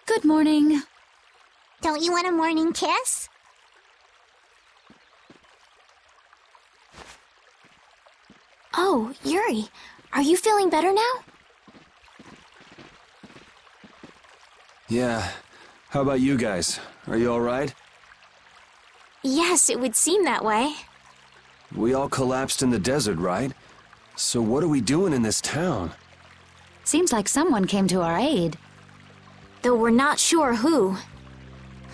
Good morning. Don't you want a morning kiss? Oh, Yuri, are you feeling better now? Yeah. How about you guys? Are you alright? Yes, it would seem that way. We all collapsed in the desert, right? So what are we doing in this town? Seems like someone came to our aid. Though we're not sure who.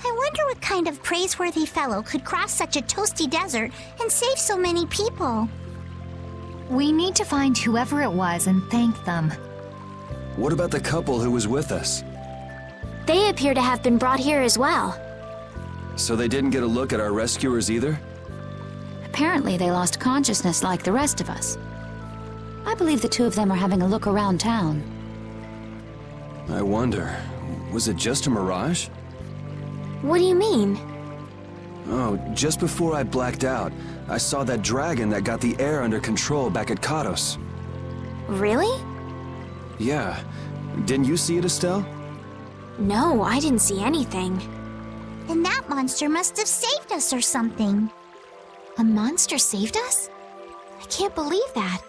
I wonder what kind of praiseworthy fellow could cross such a toasty desert and save so many people. We need to find whoever it was and thank them. What about the couple who was with us? They appear to have been brought here as well. So they didn't get a look at our rescuers either? Apparently they lost consciousness like the rest of us. I believe the two of them are having a look around town. I wonder, was it just a mirage? What do you mean? Oh, just before I blacked out, I saw that dragon that got the air under control back at Kados. Really? Yeah. Didn't you see it, Estelle? No, I didn't see anything. And that monster must have saved us or something. A monster saved us? I can't believe that.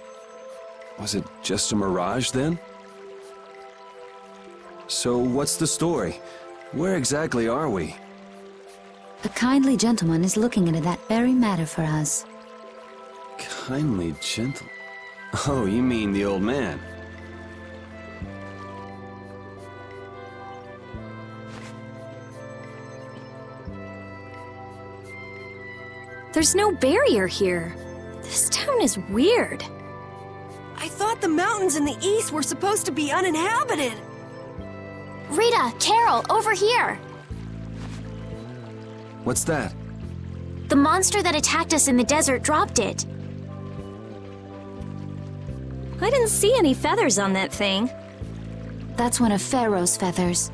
Was it just a mirage then? So what's the story? Where exactly are we? A kindly gentleman is looking into that very matter for us. Kindly gentle... Oh, you mean the old man? There's no barrier here. This town is weird. I thought the mountains in the east were supposed to be uninhabited. Rita, Carol, over here! What's that? The monster that attacked us in the desert dropped it. I didn't see any feathers on that thing. That's one of Pharaoh's feathers.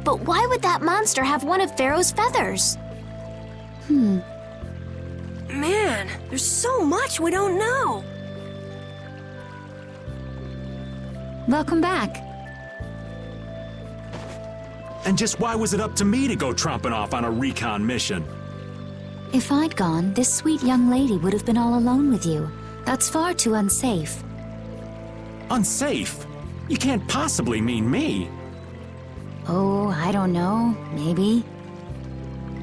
But why would that monster have one of Pharaoh's feathers? Man, there's so much we don't know. Welcome back. And just why was it up to me to go tromping off on a recon mission? If I'd gone, this sweet young lady would have been all alone with you. That's far too unsafe. Unsafe? You can't possibly mean me. Oh, I don't know. Maybe.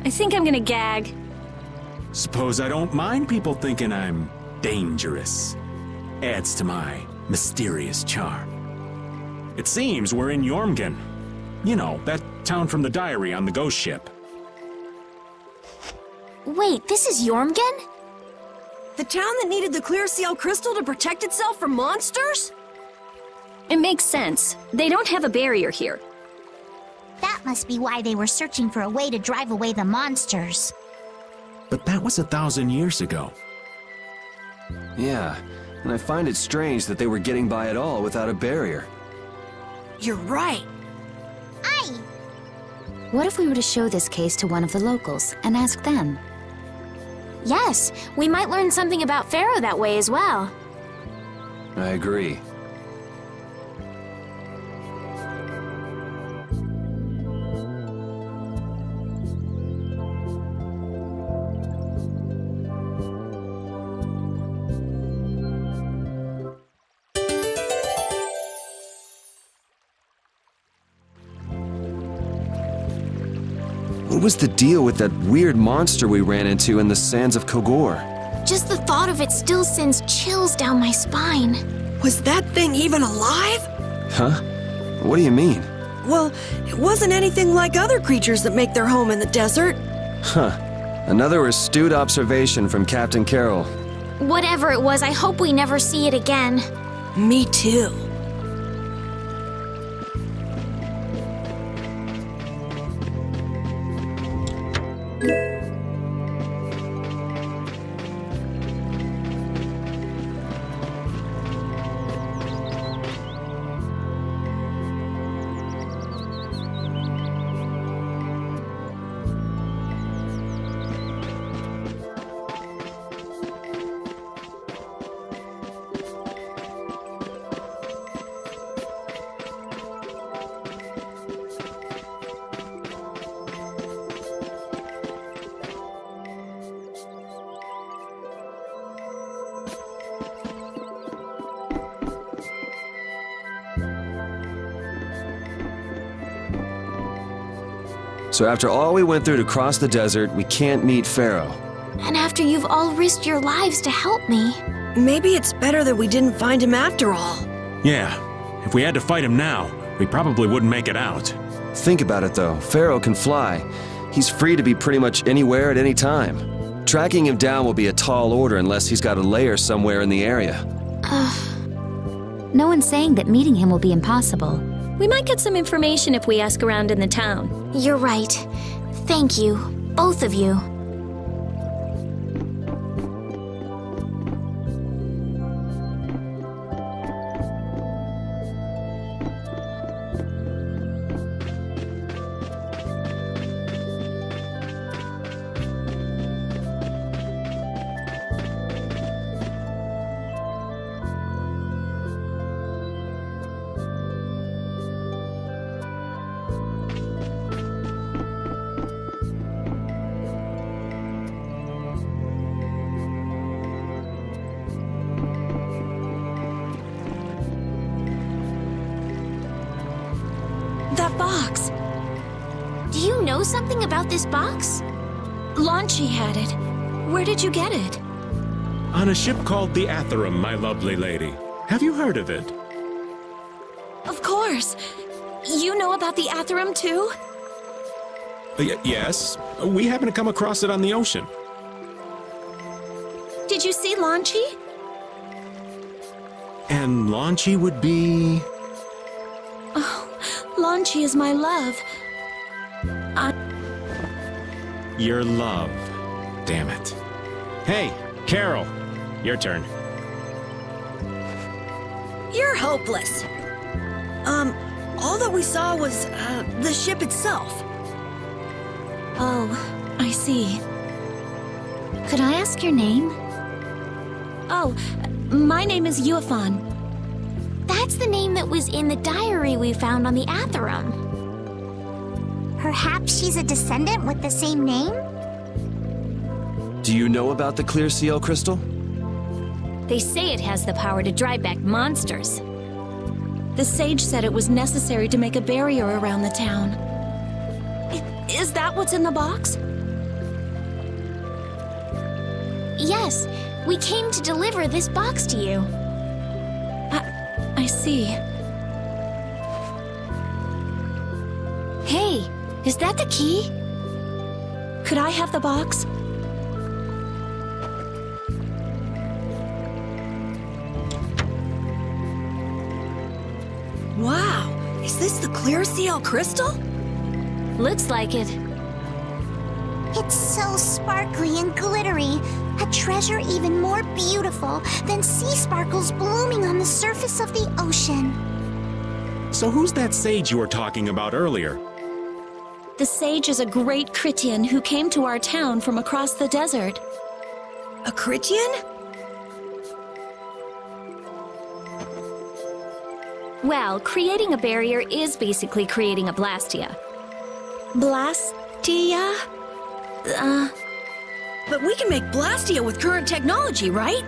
I think I'm gonna gag. Suppose I don't mind people thinking I'm dangerous. Adds to my mysterious charm. It seems we're in Yormgen. You know, that town from the diary on the ghost ship. Wait, this is Yormgen? The town that needed the clear seal crystal to protect itself from monsters? It makes sense. They don't have a barrier here. That must be why they were searching for a way to drive away the monsters. But that was 1,000 years ago. Yeah, and I find it strange that they were getting by at all without a barrier. You're right. Aye! What if we were to show this case to one of the locals and ask them? Yes, we might learn something about Pharaoh that way as well. I agree. What was the deal with that weird monster we ran into in the sands of Kogor? Just the thought of it still sends chills down my spine. Was that thing even alive? Huh? What do you mean? Well, it wasn't anything like other creatures that make their home in the desert. Huh. Another astute observation from Captain Carroll. Whatever it was, I hope we never see it again. Me too. So after all we went through to cross the desert, we can't meet Pharaoh. And after you've all risked your lives to help me. Maybe it's better that we didn't find him after all. Yeah, if we had to fight him now, we probably wouldn't make it out. Think about it though, Pharaoh can fly. He's free to be pretty much anywhere at any time. Tracking him down will be a tall order unless he's got a lair somewhere in the area. No one's saying that meeting him will be impossible. We might get some information if we ask around in the town. You're right. Thank you, both of you. That box! Do you know something about this box? Launchy had it. Where did you get it? On a ship called the Atherum, my lovely lady. Have you heard of it? Of course! You know about the Atherum too? Yes. We happened to come across it on the ocean. Did you see Launchy? And Launchy would be... Launchy is my love. your love. Damn it. Hey, Carol. Your turn. You're hopeless. All that we saw was, the ship itself. Oh, I see. Could I ask your name? Oh, my name is Yuafan. That's the name that was in the diary we found on the Atherum. Perhaps she's a descendant with the same name? Do you know about the clear seal crystal? They say it has the power to drive back monsters. The sage said it was necessary to make a barrier around the town. Is that what's in the box? Yes, we came to deliver this box to you. I see. Hey, is that the key? Could I have the box? Wow, is this the clear seal crystal? Looks like it. It's so sparkly and glittery. A treasure even more beautiful than sea sparkles blooming on the surface of the ocean. So who's that sage you were talking about earlier? The sage is a great Critian who came to our town from across the desert. A Critian? Well, creating a barrier is basically creating a Blastia. Blastia? But we can make Blastia with current technology, right?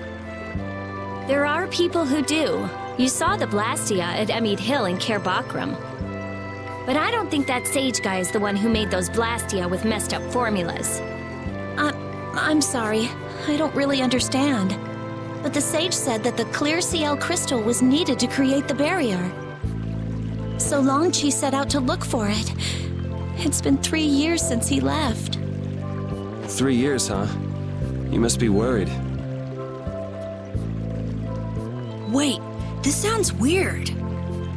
There are people who do. You saw the Blastia at Emmead Hill in Cair Bakram. But I don't think that sage guy is the one who made those Blastia with messed up formulas. I'm sorry. I don't really understand. But the sage said that the clear CL crystal was needed to create the barrier. So Longchi set out to look for it. It's been 3 years since he left. 3 years, huh? You must be worried. Wait, this sounds weird.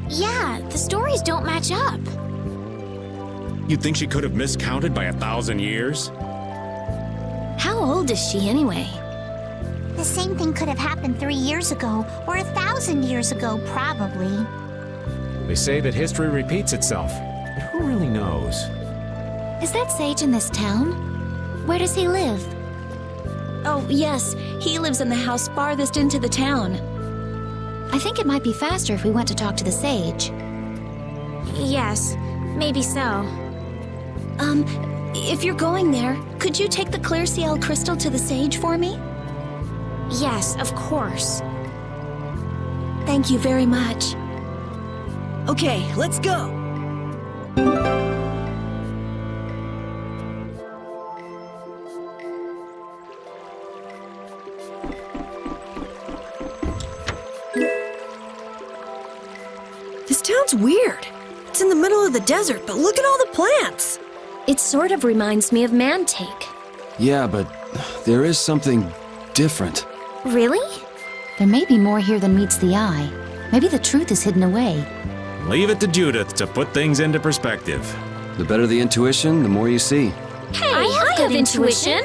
Yeah, the stories don't match up. You think she could have miscounted by 1,000 years? How old is she anyway? The same thing could have happened 3 years ago, or 1,000 years ago, probably. They say that history repeats itself, but who really knows? Is that sage in this town? Where does he live? Oh, yes, he lives in the house farthest into the town. I think it might be faster if we went to talk to the sage. Yes, maybe so. If you're going there, could you take the clear CL crystal to the sage for me? Yes, of course. Thank you very much. Okay, let's go. town's weird. It's in the middle of the desert, but look at all the plants. It sort of reminds me of Mantake. Yeah, but there is something different. Really? There may be more here than meets the eye. Maybe the truth is hidden away. Leave it to Judith to put things into perspective. The better the intuition, the more you see. Hey, I have intuition.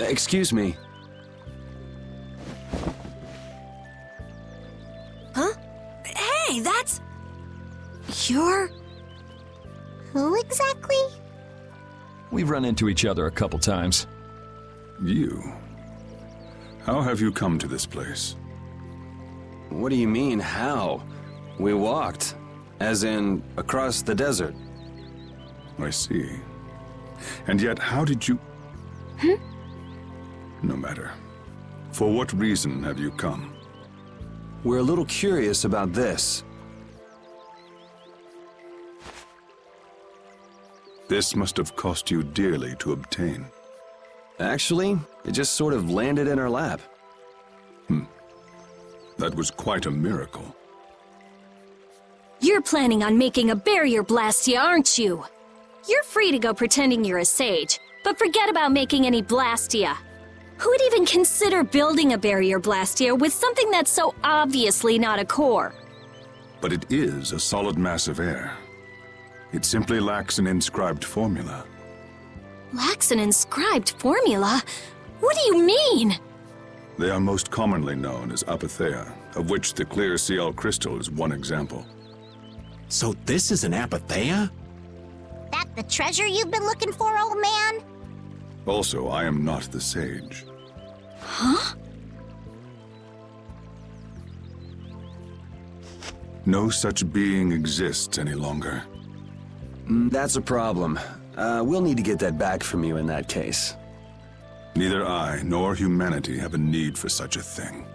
Excuse me. Huh? Hey, that's... You're... Who exactly? We've run into each other a couple times. You? How have you come to this place? What do you mean, how? We walked. As in, across the desert. I see. And yet, how did you... No matter. For what reason have you come? We're a little curious about this. This must have cost you dearly to obtain. Actually, it just sort of landed in our lap. That was quite a miracle. You're planning on making a barrier blastia, aren't you? You're free to go pretending you're a sage, but forget about making any blastia. Who would even consider building a barrier blastia with something that's so obviously not a core? But it is a solid mass of air. It simply lacks an inscribed formula. Lacks an inscribed formula? What do you mean? They are most commonly known as apatheia, of which the clear CL crystal is one example. So this is an apatheia? That the treasure you've been looking for, old man? Also, I am not the sage. Huh? No such being exists any longer. That's a problem. We'll need to get that back from you in that case. Neither I nor humanity have a need for such a thing.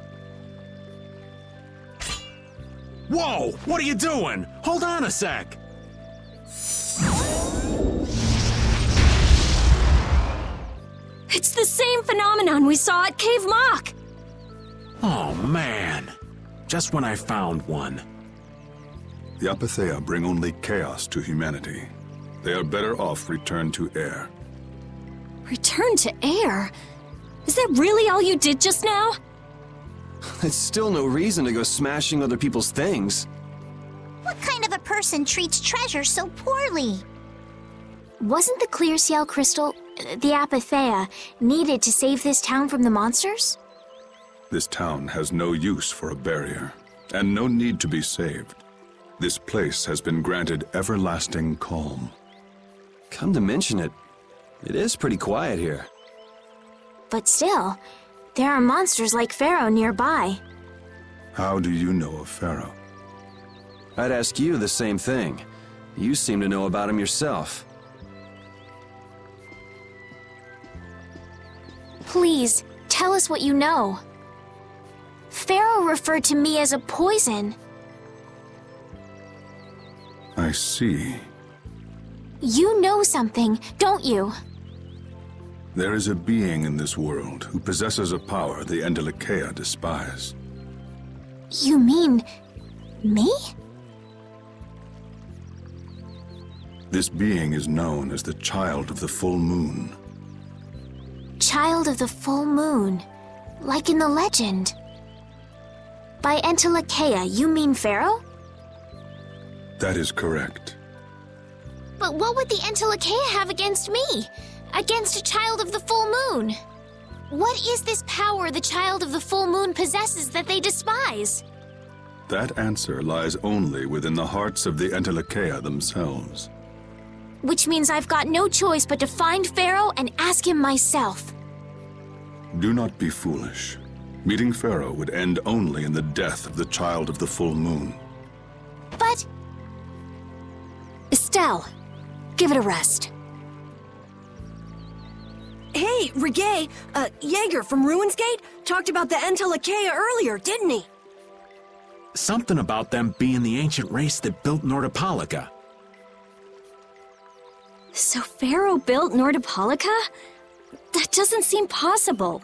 Whoa! What are you doing? Hold on a sec! It's the same phenomenon we saw at Cave Mock! Oh, man. Just when I found one. The apatheia bring only chaos to humanity. They are better off returned to air. Return to air? Is that really all you did just now? It's still no reason to go smashing other people's things. What kind of a person treats treasure so poorly? Wasn't the clear CL crystal, the apatheia, needed to save this town from the monsters? This town has no use for a barrier, and no need to be saved. This place has been granted everlasting calm. Come to mention it, it is pretty quiet here. But still, there are monsters like Pharaoh nearby. How do you know of Pharaoh? I'd ask you the same thing. You seem to know about him yourself. Please, tell us what you know. Pharaoh referred to me as a poison. I see. You know something, don't you? There is a being in this world who possesses a power the Endelikeia despise. You mean... me? This being is known as the Child of the Full Moon. Child of the Full Moon, like in the legend. By Endelikeia, you mean Pharaoh? That is correct. But what would the Endelikeia have against me? Against a Child of the Full Moon? What is this power the Child of the Full Moon possesses that they despise? That answer lies only within the hearts of the Endelikeia themselves. Which means I've got no choice but to find Pharaoh and ask him myself. Do not be foolish. Meeting Pharaoh would end only in the death of the child of the full moon. But... Estelle, give it a rest. Hey, Reggae, Jaeger from Ruinsgate talked about the Entelekea earlier, didn't he? Something about them being the ancient race that built Nordopolica. So Pharaoh built Nordopolica? That doesn't seem possible.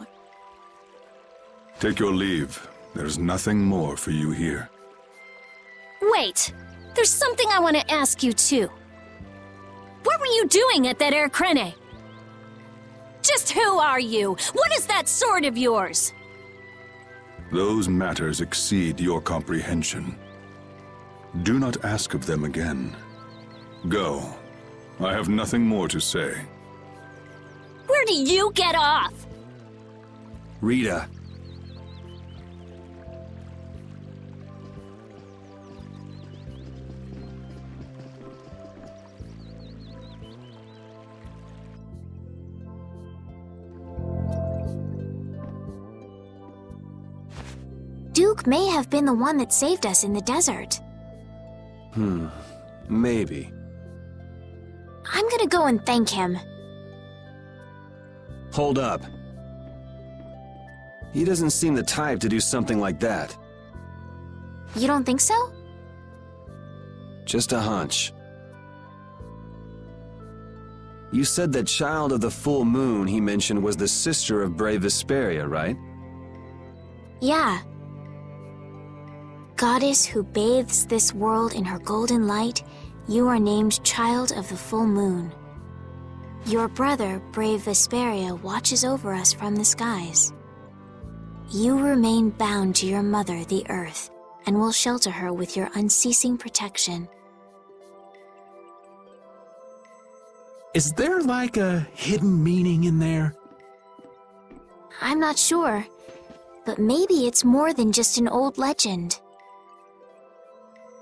Take your leave. There's nothing more for you here. Wait, there's something I want to ask you too. What were you doing at that Air Krene? Just who are you? What is that sword of yours? Those matters exceed your comprehension. Do not ask of them again. Go. I have nothing more to say. Where do you get off? Rita. Duke may have been the one that saved us in the desert. Maybe. I'm gonna go and thank him. Hold up. He doesn't seem the type to do something like that. You don't think so? Just a hunch. You said that child of the full moon he mentioned was the sister of brave Vesperia, right? Yeah. Goddess who bathes this world in her golden light, you are named Child of the Full Moon. Your brother, brave Vesperia, watches over us from the skies. You remain bound to your mother, the Earth, and will shelter her with your unceasing protection. Is there like a hidden meaning in there? I'm not sure, but maybe it's more than just an old legend.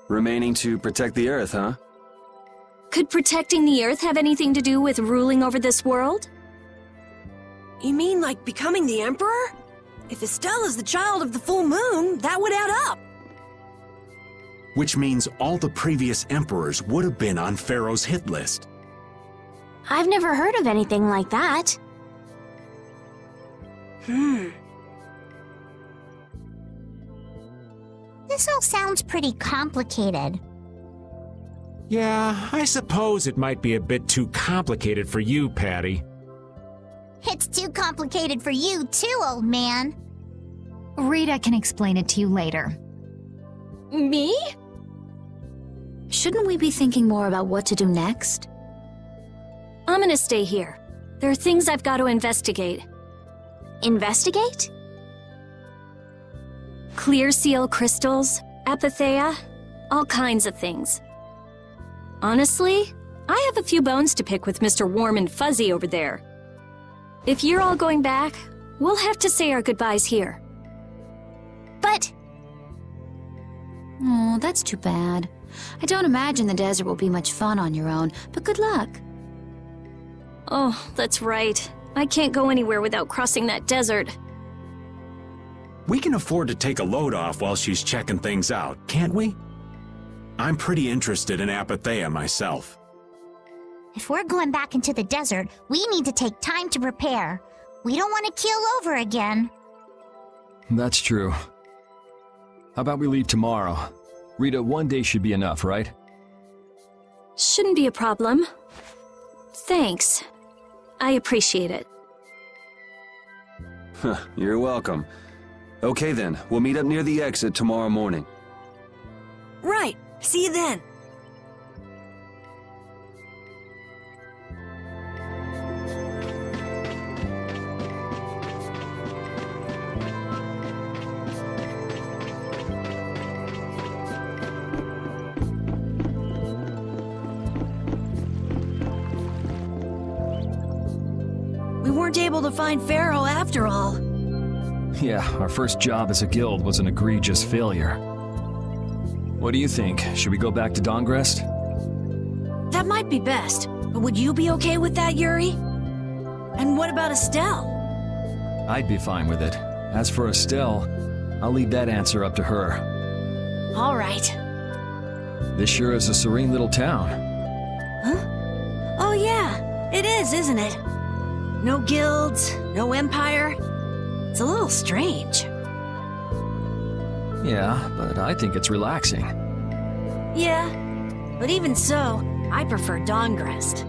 Remaining to protect the Earth, huh? Could protecting the Earth have anything to do with ruling over this world? You mean like becoming the Emperor? If Estelle is the child of the full moon, that would add up. Which means all the previous emperors would have been on Pharaoh's hit list. I've never heard of anything like that. This all sounds pretty complicated. Yeah, I suppose it might be a bit too complicated for you, Patty. It's too complicated for you too, old man. Rita can explain it to you later. Me? Shouldn't we be thinking more about what to do next? I'm gonna stay here. There are things I've got to investigate. Investigate? Clear seal crystals, apatheia, all kinds of things. Honestly, I have a few bones to pick with Mr. Warm and Fuzzy over there. If you're all going back, we'll have to say our goodbyes here. But... Oh, that's too bad. I don't imagine the desert will be much fun on your own, but good luck. Oh, that's right. I can't go anywhere without crossing that desert. We can afford to take a load off while she's checking things out, can't we? I'm pretty interested in apatheia myself. If we're going back into the desert, we need to take time to prepare. We don't want to keel over again. That's true. How about we leave tomorrow? Rita, one day should be enough, right? Shouldn't be a problem. Thanks. I appreciate it. You're welcome. Okay then, we'll meet up near the exit tomorrow morning. Right. See you then. We weren't able to find Pharaoh after all. Yeah, our first job as a guild was an egregious failure. What do you think? Should we go back to Dongrest? That might be best. But would you be okay with that, Yuri? And what about Estelle? I'd be fine with it. As for Estelle, I'll leave that answer up to her. All right. This sure is a serene little town. Huh? Oh yeah, it is, isn't it? No guilds, no empire. It's a little strange. Yeah, but I think it's relaxing. Yeah, but even so, I prefer Dawngrest.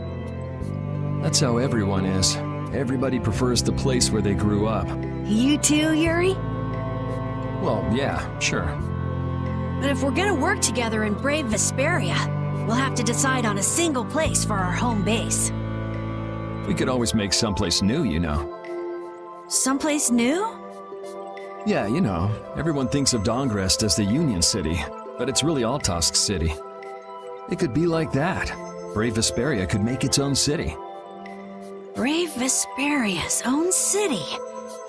That's how everyone is. Everybody prefers the place where they grew up. You too, Yuri? Well, yeah, sure. But if we're gonna work together in brave Vesperia, we'll have to decide on a single place for our home base. We could always make someplace new, you know. Someplace new? Yeah, you know, everyone thinks of Dawngrest as the Union City, but it's really Altosk City. It could be like that. Brave Vesperia could make its own city. Brave Vesperia's own city.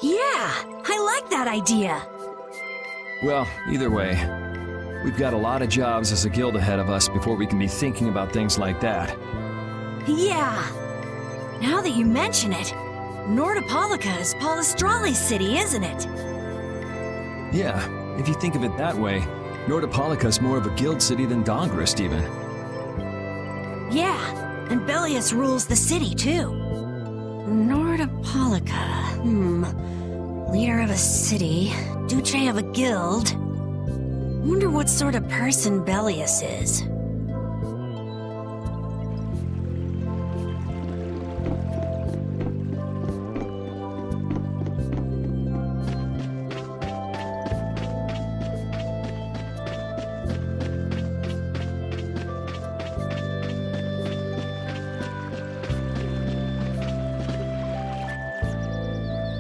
Yeah, I like that idea. Well, either way, we've got a lot of jobs as a guild ahead of us before we can be thinking about things like that. Yeah. Now that you mention it, Nordopolica is Polistrali's city, isn't it? Yeah, if you think of it that way, Nordopolica's more of a guild city than Dawngrest even. Yeah, and Bellius rules the city too. Nordopolica, leader of a city, Duce of a guild. Wonder what sort of person Bellius is.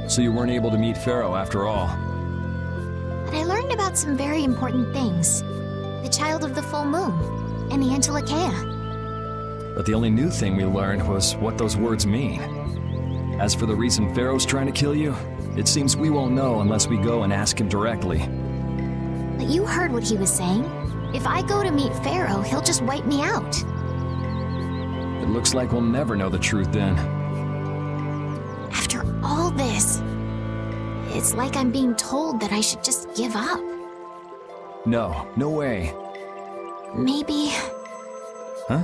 So you weren't able to meet Pharaoh after all. But I learned about some very important things. The Child of the Full Moon, and the Antilocheia. But the only new thing we learned was what those words mean. As for the reason Pharaoh's trying to kill you, it seems we won't know unless we go and ask him directly. But you heard what he was saying. If I go to meet Pharaoh, he'll just wipe me out. It looks like we'll never know the truth then. After all this, it's like I'm being told that I should just give up. No, no way. Maybe... Huh?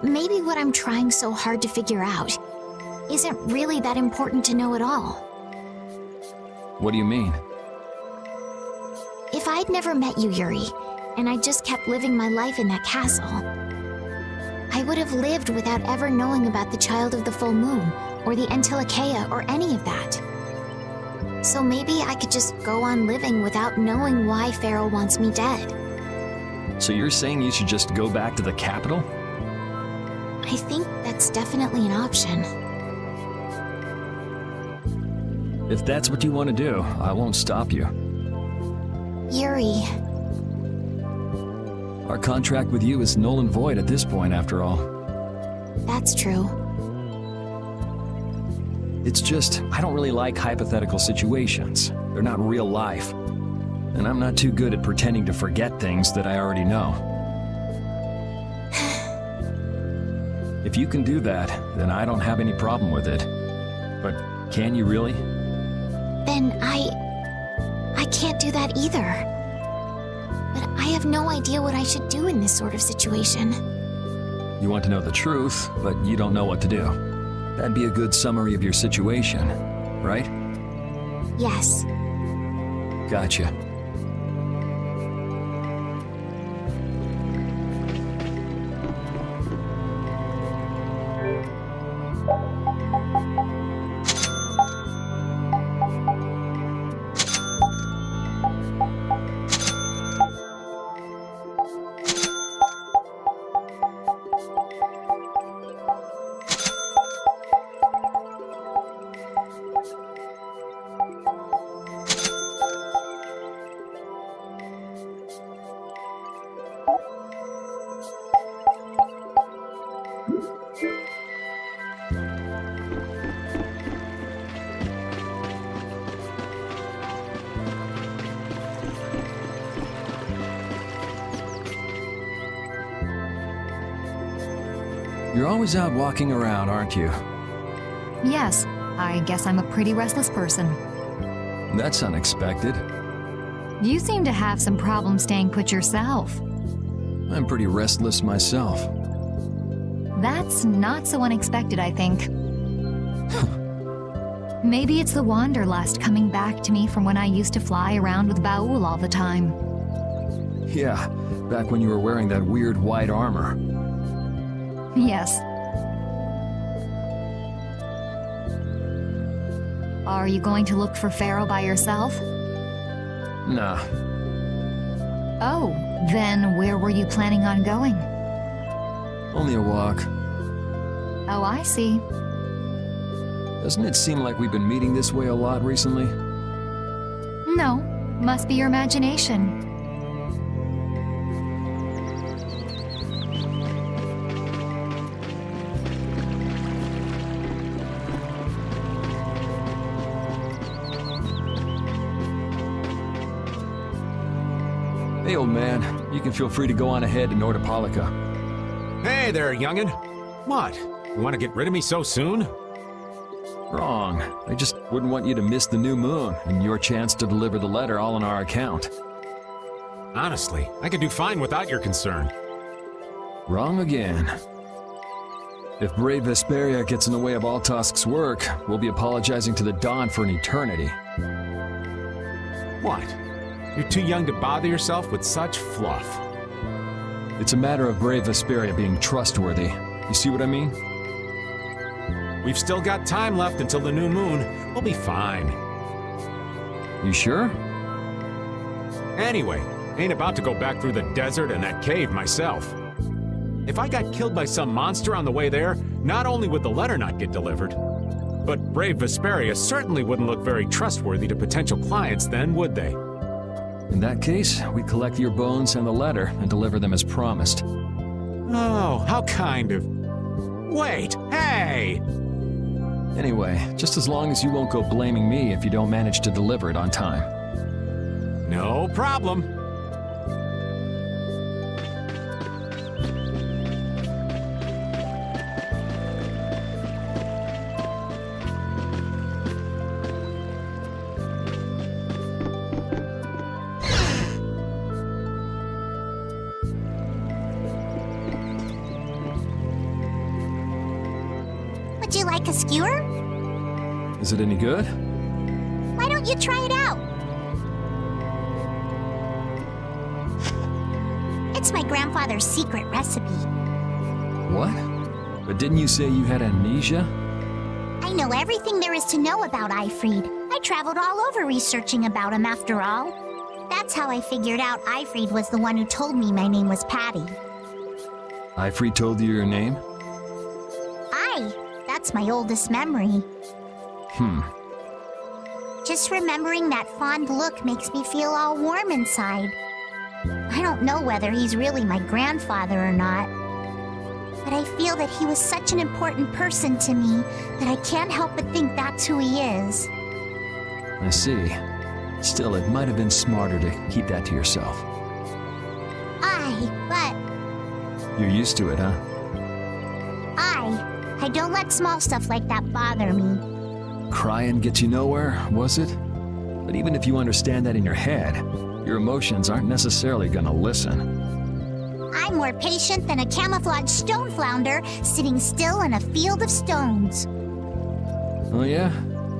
Maybe what I'm trying so hard to figure out isn't really that important to know at all. What do you mean? If I'd never met you, Yuri, and I just kept living my life in that castle, I would have lived without ever knowing about the Child of the Full Moon, or the Antilocheia, or any of that. So maybe I could just go on living without knowing why Pharaoh wants me dead. So you're saying you should just go back to the capital? I think that's definitely an option. If that's what you want to do, I won't stop you. Yuri... Our contract with you is null and void at this point, after all. That's true. It's just, I don't really like hypothetical situations. They're not real life. And I'm not too good at pretending to forget things that I already know. If you can do that, then I don't have any problem with it. But can you really? Then I can't do that either. But I have no idea what I should do in this sort of situation. You want to know the truth, but you don't know what to do. That'd be a good summary of your situation, right? Yes. Gotcha. You're always out walking around, aren't you? Yes, I guess I'm a pretty restless person. That's unexpected. You seem to have some problems staying put yourself. I'm pretty restless myself. That's not so unexpected, I think. Maybe it's the wanderlust coming back to me from when I used to fly around with Baul all the time. Yeah, back when you were wearing that weird white armor. Yes. Are you going to look for Pharaoh by yourself? Nah. Oh, then where were you planning on going? Only a walk. Oh, I see. Doesn't it seem like we've been meeting this way a lot recently? No, must be your imagination. Hey, old man, you can feel free to go on ahead to Nordopolica. Hey there, youngin'. What? You want to get rid of me so soon? Wrong. I just wouldn't want you to miss the new moon and your chance to deliver the letter all on our account. Honestly, I could do fine without your concern. Wrong again. If brave Vesperia gets in the way of Altosk's work, we'll be apologizing to the Dawn for an eternity. What? You're too young to bother yourself with such fluff. It's a matter of brave Vesperia being trustworthy. You see what I mean? We've still got time left until the new moon. We'll be fine. You sure? Anyway, ain't about to go back through the desert and that cave myself. If I got killed by some monster on the way there, not only would the letter not get delivered, but brave Vesperia certainly wouldn't look very trustworthy to potential clients then, would they? In that case, we collect your bones and the letter and deliver them as promised. Oh, how kind of... Wait, hey! Anyway, just as long as you won't go blaming me if you don't manage to deliver it on time. No problem. Would you like a skewer? Is it any good? Why don't you try it out? It's my grandfather's secret recipe. What? But didn't you say you had amnesia? I know everything there is to know about Eifried. I traveled all over researching about him after all. That's how I figured out Eifried was the one who told me my name was Patty. Eifried told you your name? That's my oldest memory. Just remembering that fond look makes me feel all warm inside. I don't know whether he's really my grandfather or not, but I feel that he was such an important person to me that I can't help but think that's who he is. I see. Still, it might have been smarter to keep that to yourself. But... You're used to it, huh? I don't let small stuff like that bother me. Crying gets you nowhere, was it? But even if you understand that in your head, your emotions aren't necessarily gonna listen. I'm more patient than a camouflaged stone flounder sitting still in a field of stones. Oh yeah?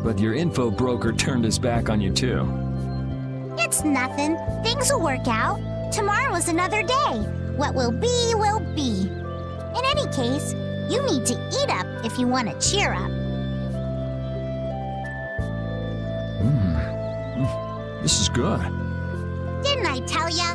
But your info broker turned his back on you too. It's nothing. Things will work out. Tomorrow's another day. What will be, will be. In any case, you need to eat up if you want to cheer up. This is good. Didn't I tell ya?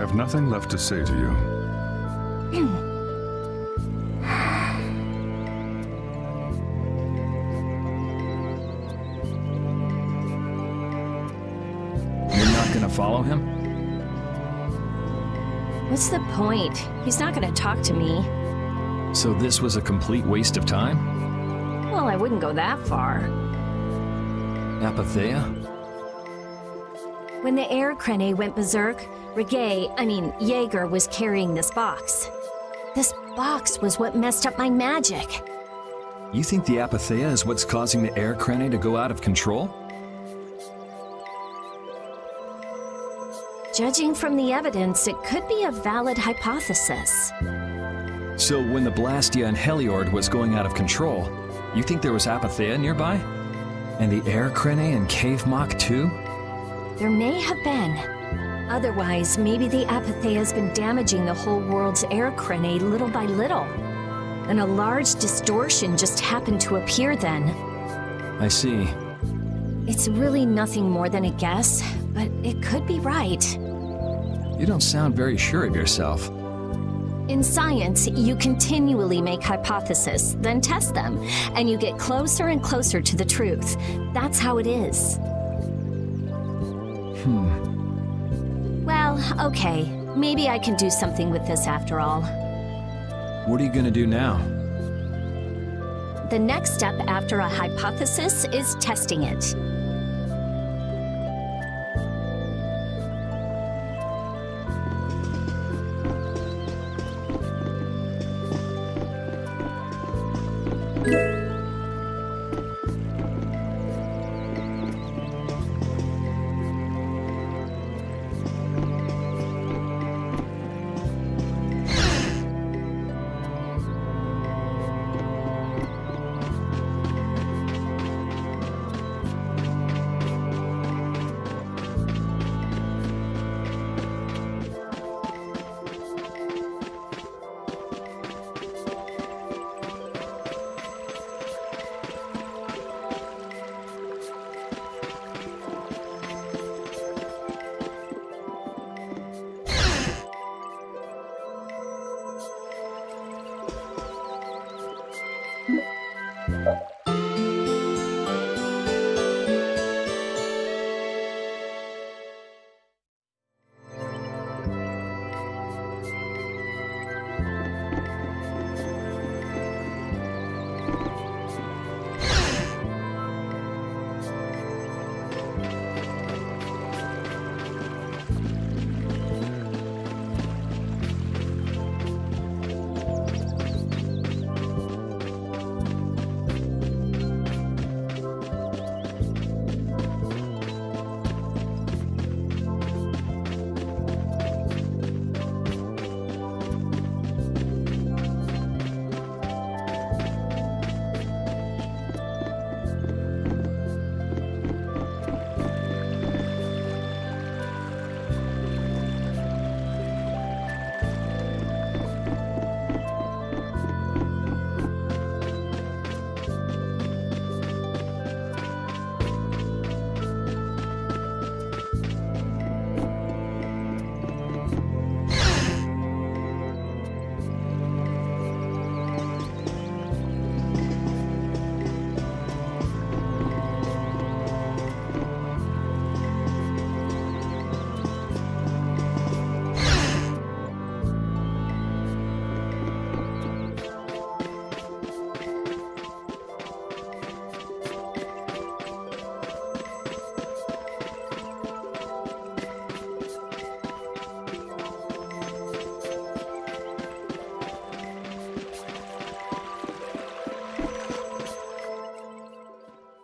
have nothing left to say to you. You're not gonna follow him? What's the point? He's not gonna talk to me. So this was a complete waste of time? Well, I wouldn't go that far. Apatheia? When the air crane went berserk, Jaeger was carrying this box. This box was what messed up my magic. You think the Apatheia is what's causing the air crane to go out of control? Judging from the evidence, it could be a valid hypothesis. So when the Blastia and Heliord was going out of control, you think there was Apatheia nearby? And the air crane and cave mock too? There may have been. Otherwise, maybe the Apatheia's been damaging the whole world's air crane little by little. And a large distortion just happened to appear then. I see. It's really nothing more than a guess, but it could be right. You don't sound very sure of yourself. In science, you continually make hypotheses, then test them, and you get closer and closer to the truth. That's how it is. Well, okay. Maybe I can do something with this after all. What are you gonna do now? The next step after a hypothesis is testing it.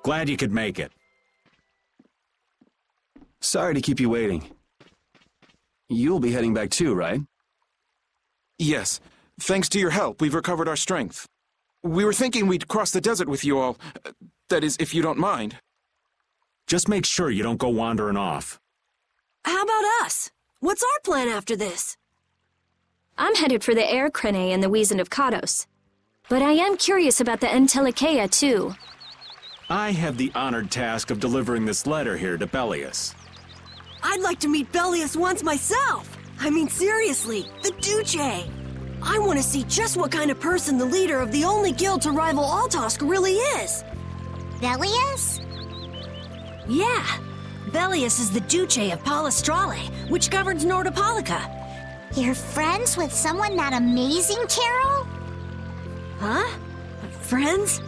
Glad you could make it. Sorry to keep you waiting. You'll be heading back too, right? Yes. Thanks to your help, we've recovered our strength. We were thinking we'd cross the desert with you all. That is, if you don't mind. Just make sure you don't go wandering off. How about us? What's our plan after this? I'm headed for the air crane and the Wiesen of Kados. But I am curious about the Entelikeia, too. I have the honored task of delivering this letter here to Bellius. I'd like to meet Bellius once myself. I mean, seriously, the Duce! I want to see just what kind of person the leader of the only guild to rival Altosk really is! Belius? Yeah! Belius is the Duce of Palestrale, which governs Nordopolica. You're friends with someone that amazing, Carol? Huh? Friends?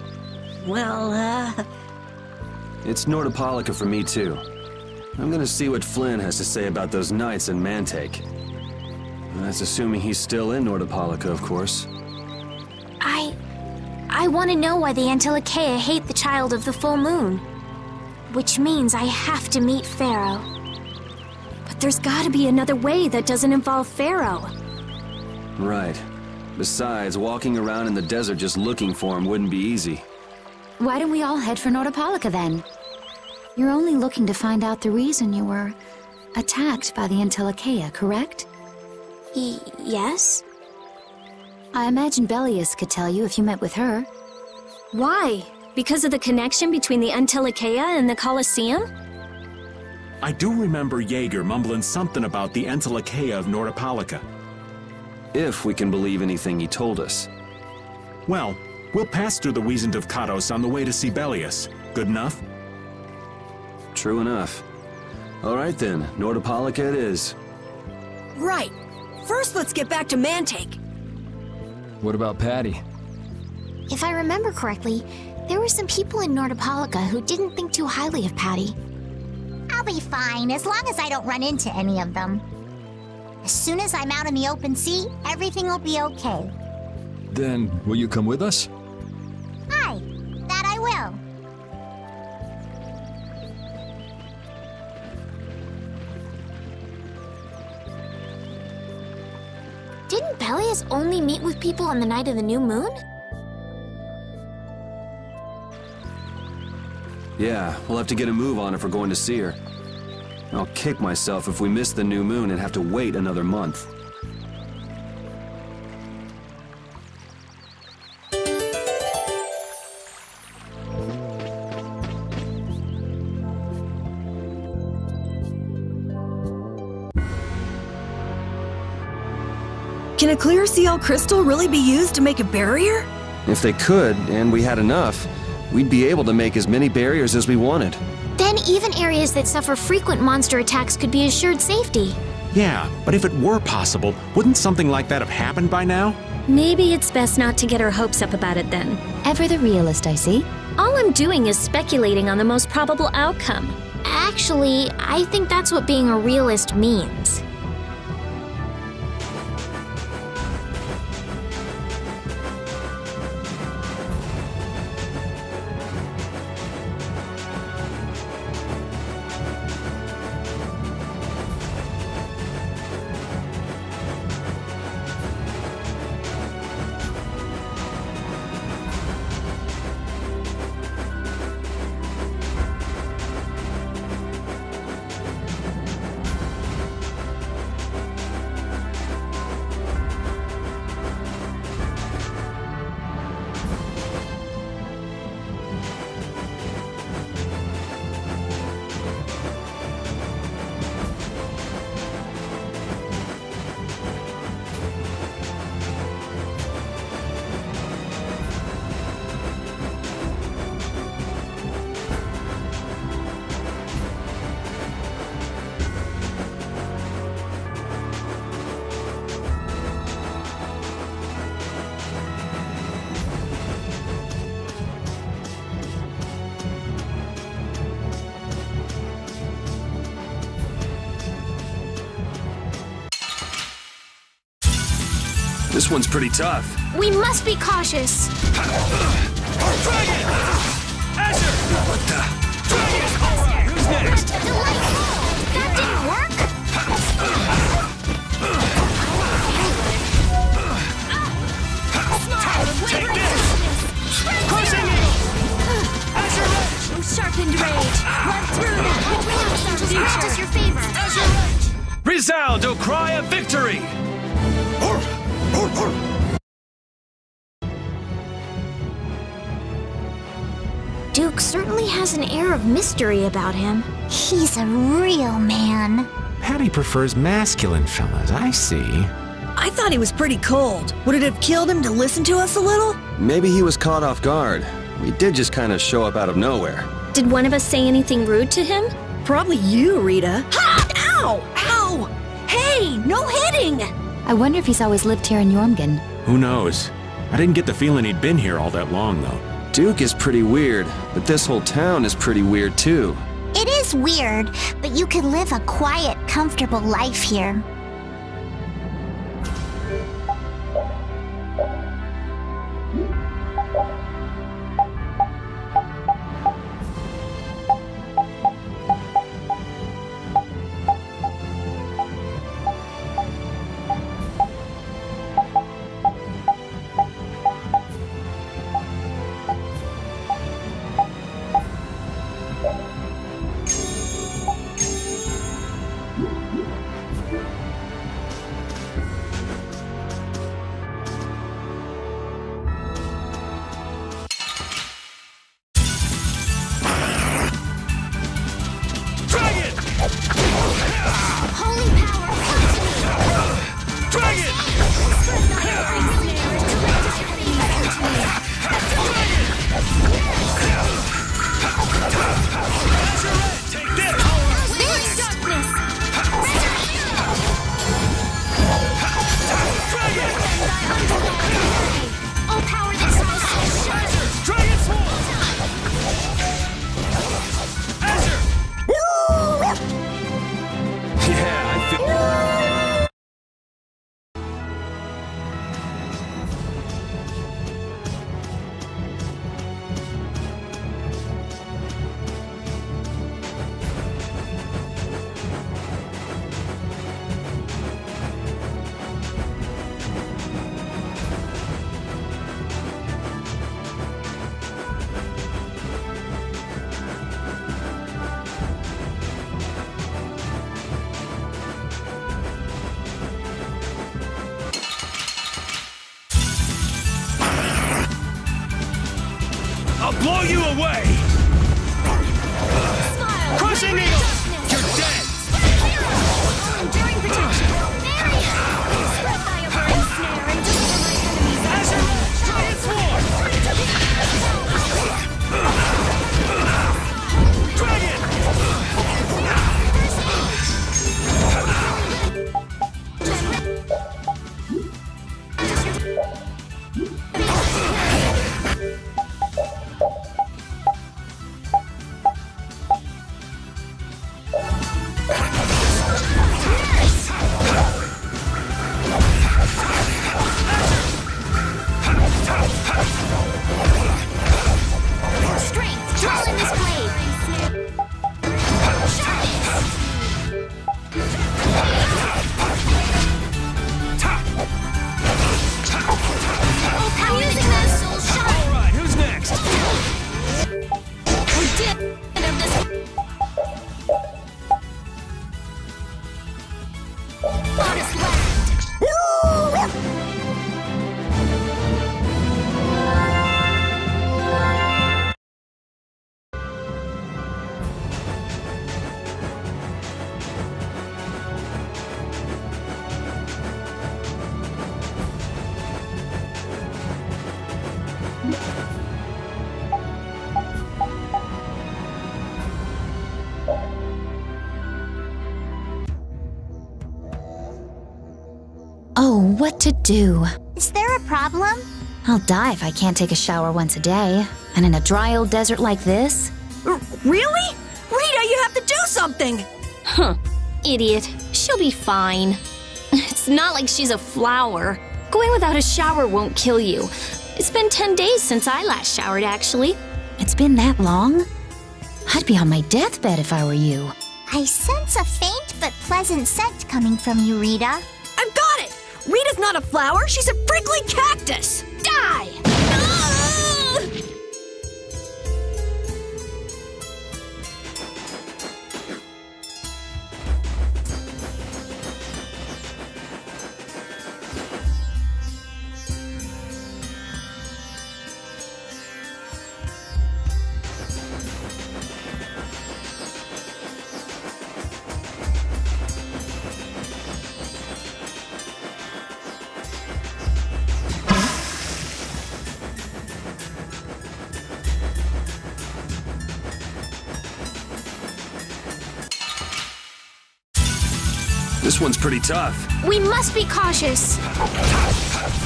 Well, It's Nordopolica for me, too. I'm gonna see what Flynn has to say about those knights in Mantake. That's assuming he's still in Nordopolica, of course. I want to know why the Antilochaea hate the child of the full moon. Which means I have to meet Pharaoh. But there's gotta be another way that doesn't involve Pharaoh. Right. Besides, walking around in the desert just looking for him wouldn't be easy. Why don't we all head for Nordopolica then? You're only looking to find out the reason you were attacked by the Antilochaea, correct? Yes? I imagine Belius could tell you if you met with her. Why? Because of the connection between the Antilochaea and the Colosseum? I do remember Jaeger mumbling something about the Antilochaea of Nordopolica. If we can believe anything he told us. Well, we'll pass through the Wiesent of Kados on the way to see Belius. Good enough? True enough. All right then, Nordopolica it is. right. First, let's get back to Mantake. What about Patty? If I remember correctly, there were some people in Nordopolica who didn't think too highly of Patty. I'll be fine, as long as I don't run into any of them. As soon as I'm out in the open sea, everything will be okay. Then, will you come with us? Aye, that I will. Didn't Belius only meet with people on the night of the new moon? Yeah, we'll have to get a move on if we're going to see her. I'll kick myself if we miss the new moon and have to wait another month. Can a clear CL crystal really be used to make a barrier? If they could, and we had enough, we'd be able to make as many barriers as we wanted. Then even areas that suffer frequent monster attacks could be assured safety. Yeah, but if it were possible, wouldn't something like that have happened by now? Maybe it's best not to get our hopes up about it then. Ever the realist, I see. All I'm doing is speculating on the most probable outcome. Actually, I think that's what being a realist means. This one's pretty tough. We must be cautious. Dragon! Azure! What the? Dragon! Alright, who's next? That didn't work? Take this! Crushing Eagle! Azure Edge! Sharpened rage. Run through that. Relax our future. As your favor. Azure Edge! Resound, O cry of victory! Duke certainly has an air of mystery about him. He's a real man. Patty prefers masculine fellas, I see. I thought he was pretty cold. Would it have killed him to listen to us a little? Maybe he was caught off guard. We did just kind of show up out of nowhere. Did one of us say anything rude to him? Probably you, Rita. Ha! Ow! Ow! Hey, no hitting! I wonder if he's always lived here in Yormgen. Who knows? I didn't get the feeling he'd been here all that long, though. Duke is pretty weird, but this whole town is pretty weird too. It is weird, but you could live a quiet, comfortable life here. I'll blow you away! Smile. Crushing needle! You're dead! Enduring protection! Barrier! Spread by a burning snare and deliver my enemies Azure Edge! Giant Swarm! Oh, what to do? Is there a problem? I'll die if I can't take a shower once a day. And in a dry old desert like this? Really? Rita, you have to do something! Huh. Idiot. She'll be fine. It's not like she's a flower. Going without a shower won't kill you. It's been 10 days since I last showered, actually. It's been that long? I'd be on my deathbed if I were you. I sense a faint but pleasant scent coming from you, Rita. I've got it! Rita's not a flower, she's a prickly cactus! Die! This one's pretty tough. We must be cautious.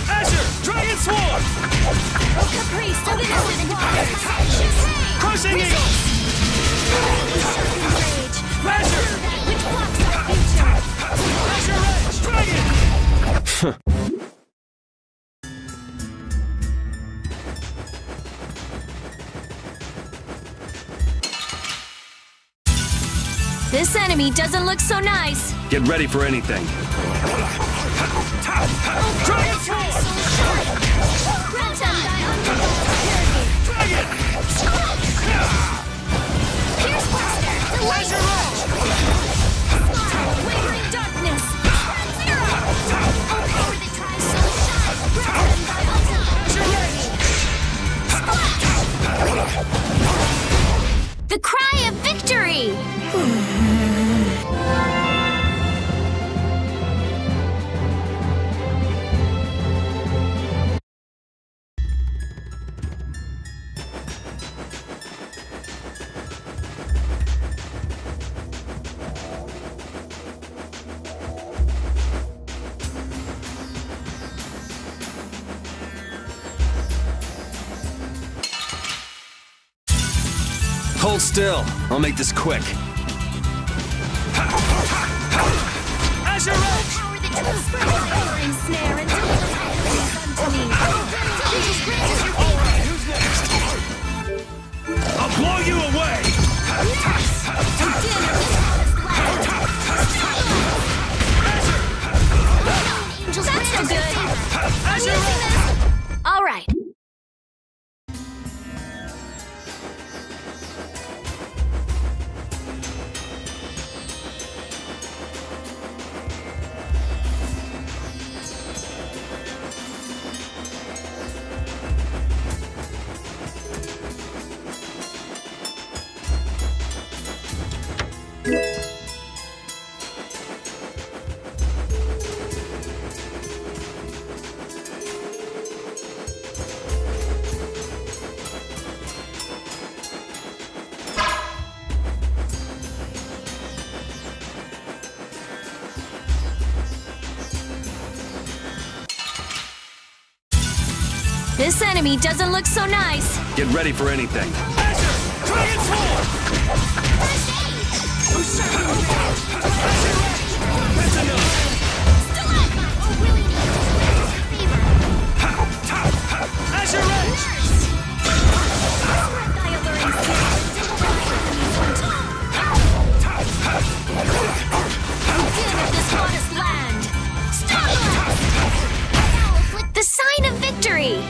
Azure, Dragon Swarm! Oh, Caprice, so the Crushing Eagle! Azure! Which blocks our future? Azure Edge, Dragon! This enemy doesn't look so nice. Get ready for anything. Dragon Swarm! Dragon! Pierce Blaster! Azure Edge! Wavering Darkness! Zero! Oh, power that tries so shine! Broken by ultimate! The cry of victory! Hold still. I'll make this quick. Azure Edge! Power that tries fire and snare and deliver my enemies unto me. Please grant us your favor. Who's next? I'll blow you away! That's no good. Azure Edge! All right. This enemy doesn't look so nice. Get ready for anything. Azure! Dragon Swarm! That's enough! Azure Edge! The sign of victory!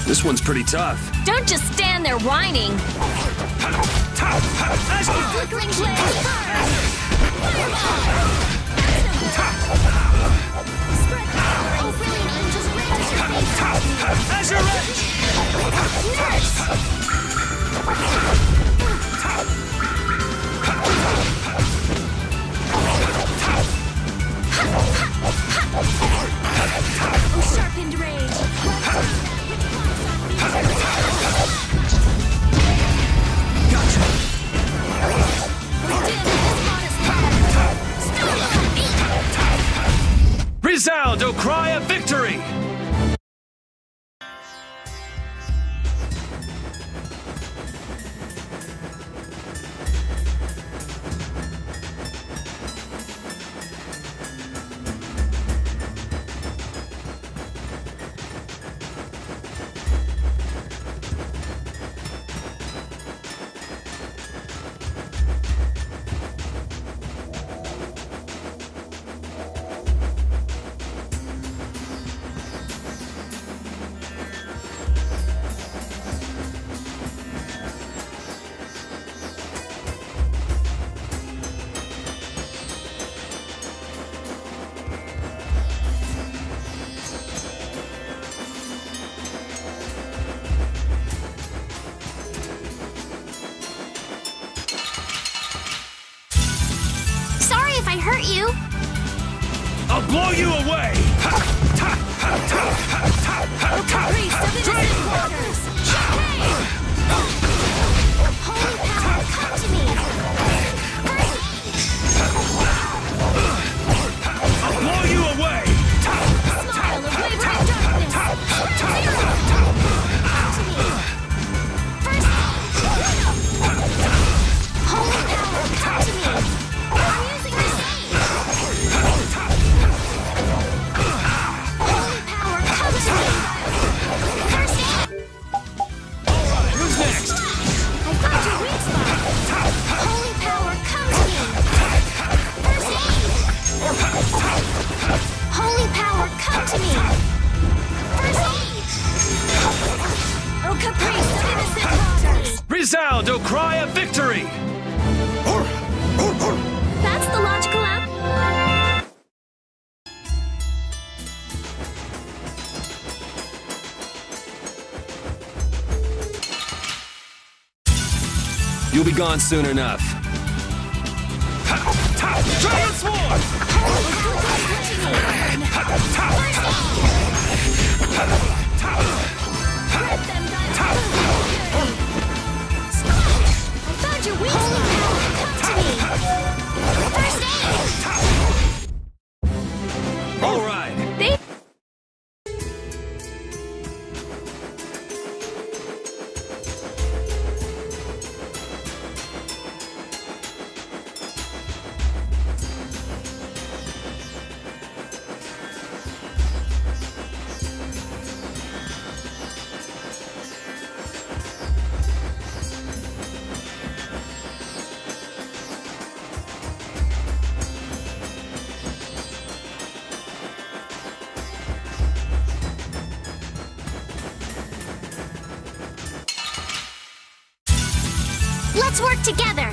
This one's pretty tough. Don't just stand there whining. Flickering flame! Spread power, oh brilliant angels Sharpened rage. Resound, O cry of victory! I hurt you. I'll blow you away! Caprice of innocent waters! Champagne! Holy power, come to me! I'll blow you away! Smile of wavering darkness! Zero! Come to me! First holy power, come to me! I'm using the same! Holy power, come to me! First Alright, who's next? I found your weak spot! Holy power, come to me! First holy power, come to me! First oh, caprice of innocent waters! Resound, O cry of victory! That's the logical app. You'll be gone soon enough. Transform! I found your weak spot. Come to me. First aid. All right. Let's work together.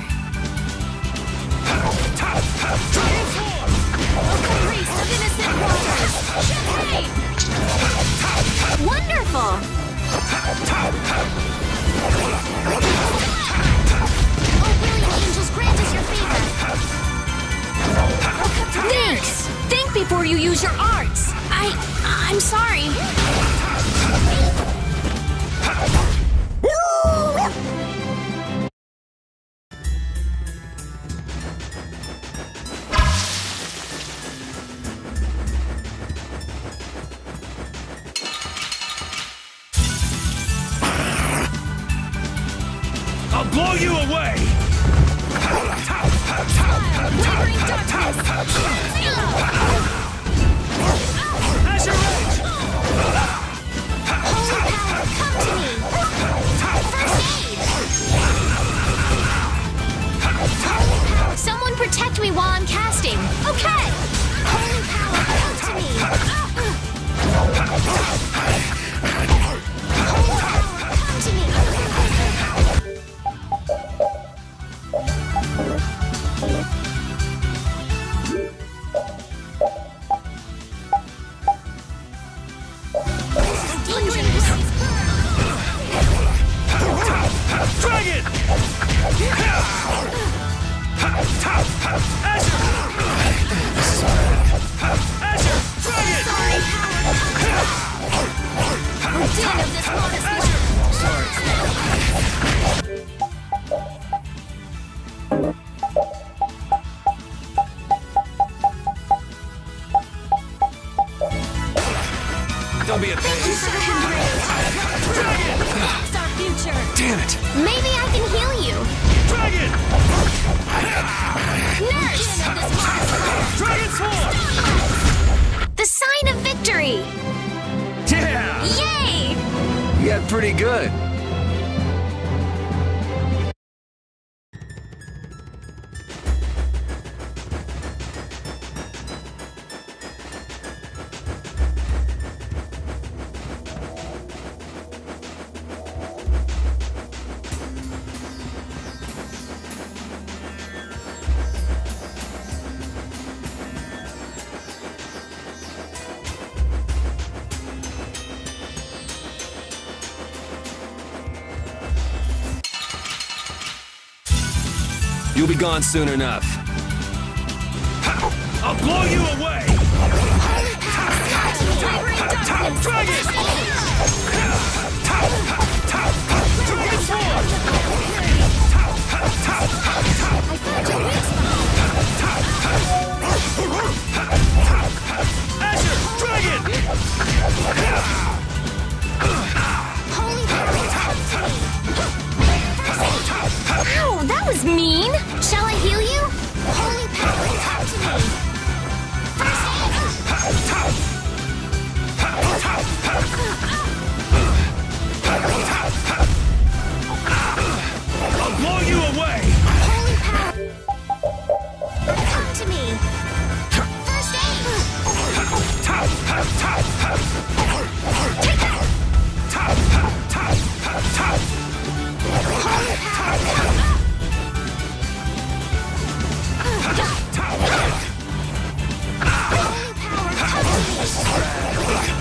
Caprice of innocent waters. Champagne. Wonderful. Oh, brilliant angels, grant us your favor. Thanks. Think before you use your arts. I'm sorry. I'll blow you away! Wavering darkness. Zero. Azure Edge! Holy power, come to me. First aid. Someone protect me while I'm casting. Okay. Holy power, come to me. Holy power, come to me. Don't be a Thank you for the Dragon! It's our future! Damn it! Maybe I can heal you. Dragon! Nurse! Dragon Sword! The sign of victory! Yeah! Yay! You got pretty good. You'll be gone soon enough. I'll blow you away! Dragon! Azure! Dragon! Ow, that was mean! Shall I heal you? Holy power, come to me! First I'll blow you away! Holy power, come to me! First aid! Take that! Holy power, come!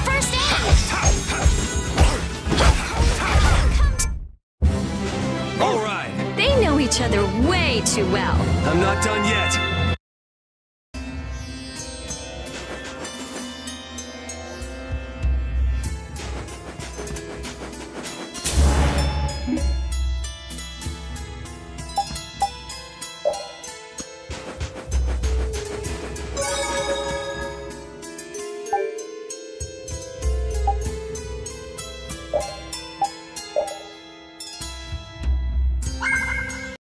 First aid! All right! They know each other way too well. I'm not done yet.